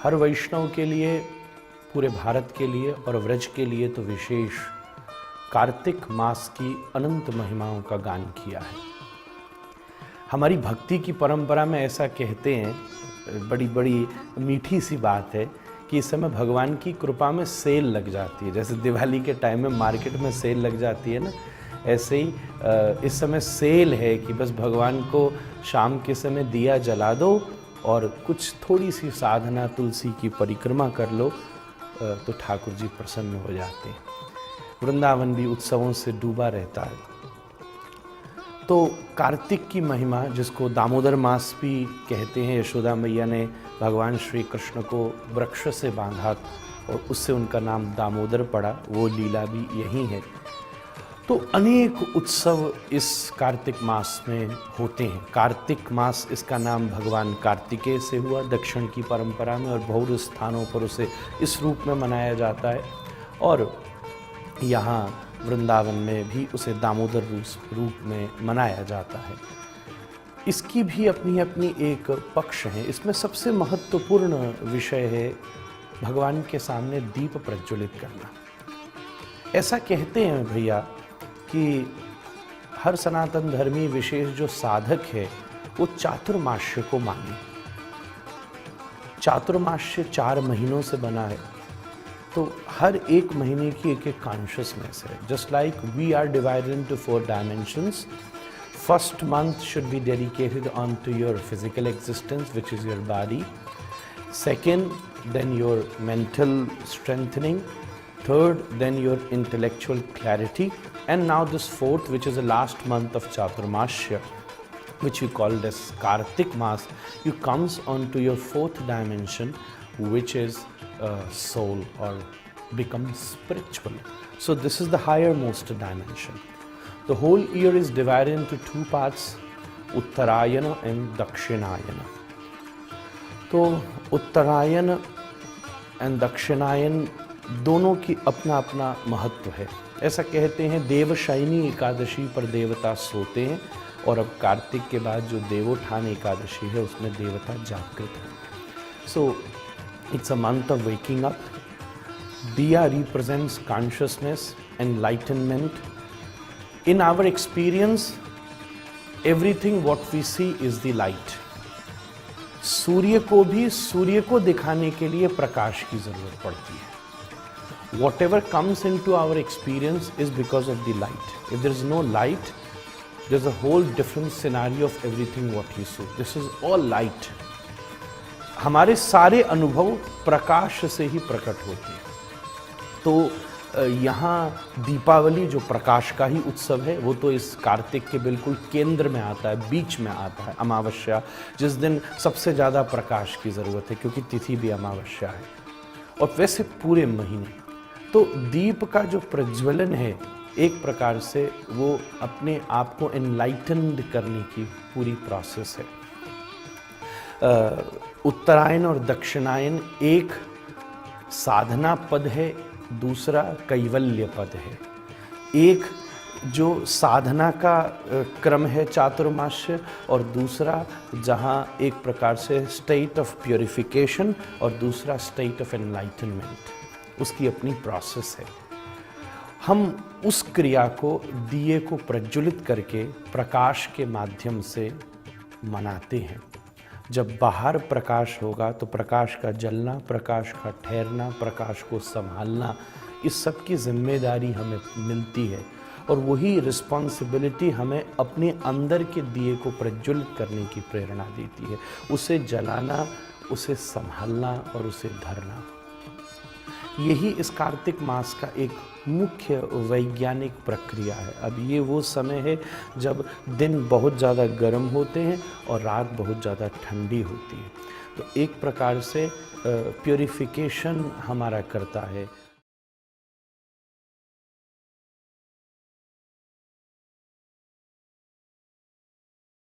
हर वैष्णव के लिए, पूरे भारत के लिए और व्रज के लिए तो विशेष कार्तिक मास की अनंत महिमाओं का गान किया है। हमारी भक्ति की परंपरा में ऐसा कहते हैं, बड़ी बड़ी मीठी सी बात है कि इस समय भगवान की कृपा में सेल लग जाती है। जैसे दिवाली के टाइम में मार्केट में सेल लग जाती है ना, ऐसे ही इस समय सेल है कि बस भगवान को शाम के समय दिया जला दो और कुछ थोड़ी सी साधना, तुलसी की परिक्रमा कर लो तो ठाकुर जी प्रसन्न हो जाते हैं। वृंदावन भी उत्सवों से डूबा रहता है। तो कार्तिक की महिमा, जिसको दामोदर मास भी कहते हैं, यशोदा मैया ने भगवान श्री कृष्ण को वृक्ष से बांधा और उससे उनका नाम दामोदर पड़ा, वो लीला भी यही है। तो अनेक उत्सव इस कार्तिक मास में होते हैं। कार्तिक मास, इसका नाम भगवान कार्तिकेय से हुआ दक्षिण की परंपरा में, और बहुत स्थानों पर उसे इस रूप में मनाया जाता है, और यहाँ वृंदावन में भी उसे दामोदर रूप में मनाया जाता है। इसकी भी अपनी अपनी एक पक्ष है। इसमें सबसे महत्वपूर्ण विषय है भगवान के सामने दीप प्रज्वलित करना। ऐसा कहते हैं भैया कि हर सनातन धर्मी विशेष जो साधक है वो चातुर्मास्य को माने। चातुर्मास्य 4 महीनों से बना है, तो हर एक महीने की एक एक कॉन्शियसनेस है। Just like we are divided into 4 dimensions. First month should be dedicated onto your physical existence, which is your body. Second, then your mental strengthening. Third, then your intellectual clarity. And now this 4th, which is the last month of Chaturmasya, which we call as Kartik Mas, you comes onto your 4th dimension, which is soul, or becomes spiritual. So this is the higher most dimension. The whole year is divided into 2 parts, Uttarayana and Dakshinayana. तो उत्तरायण and दक्षिणायन दोनों की अपना अपना महत्व है। ऐसा कहते हैं देवशयनी एकादशी पर देवता सोते हैं, और अब कार्तिक के बाद जो देवोत्थान एकादशी है उसमें देवता जागृत हैं। So it's a month of waking up. Diya represents consciousness, enlightenment. In our experience, everything what we see is the light. सूर्य को भी सूर्य को दिखाने के लिए प्रकाश की जरूरत पड़ती है। Whatever comes into our experience is because of the light. If there is no light, there is a whole different scenario of everything what you see. This is all light. हमारे सारे अनुभव प्रकाश से ही प्रकट होते हैं। तो यहाँ दीपावली जो प्रकाश का ही उत्सव है, वो तो इस कार्तिक के बिल्कुल केंद्र में आता है, बीच में आता है। अमावस्या, जिस दिन सबसे ज़्यादा प्रकाश की ज़रूरत है, क्योंकि तिथि भी अमावस्या है। और वैसे पूरे महीने तो दीप का जो प्रज्वलन है, एक प्रकार से वो अपने आप को एनलाइटन्ड करने की पूरी प्रोसेस है। उत्तरायण और दक्षिणायन एक साधना पद है, दूसरा कैवल्य पद है। एक जो साधना का क्रम है चातुर्मास्य, और दूसरा जहाँ एक प्रकार से स्टेट ऑफ प्योरिफिकेशन और दूसरा स्टेट ऑफ एनलाइटनमेंट, उसकी अपनी प्रोसेस है। हम उस क्रिया को, दिए को प्रज्वलित करके प्रकाश के माध्यम से मनाते हैं। जब बाहर प्रकाश होगा तो प्रकाश का जलना, प्रकाश का ठहरना, प्रकाश को संभालना, इस सब की जिम्मेदारी हमें मिलती है, और वही रिस्पॉन्सिबिलिटी हमें अपने अंदर के दिए को प्रज्वलित करने की प्रेरणा देती है। उसे जलाना, उसे संभालना और उसे धरना, यही इस कार्तिक मास का एक मुख्य वैज्ञानिक प्रक्रिया है। अब ये वो समय है जब दिन बहुत ज़्यादा गर्म होते हैं और रात बहुत ज़्यादा ठंडी होती है। तो एक प्रकार से प्योरिफिकेशन हमारा करता है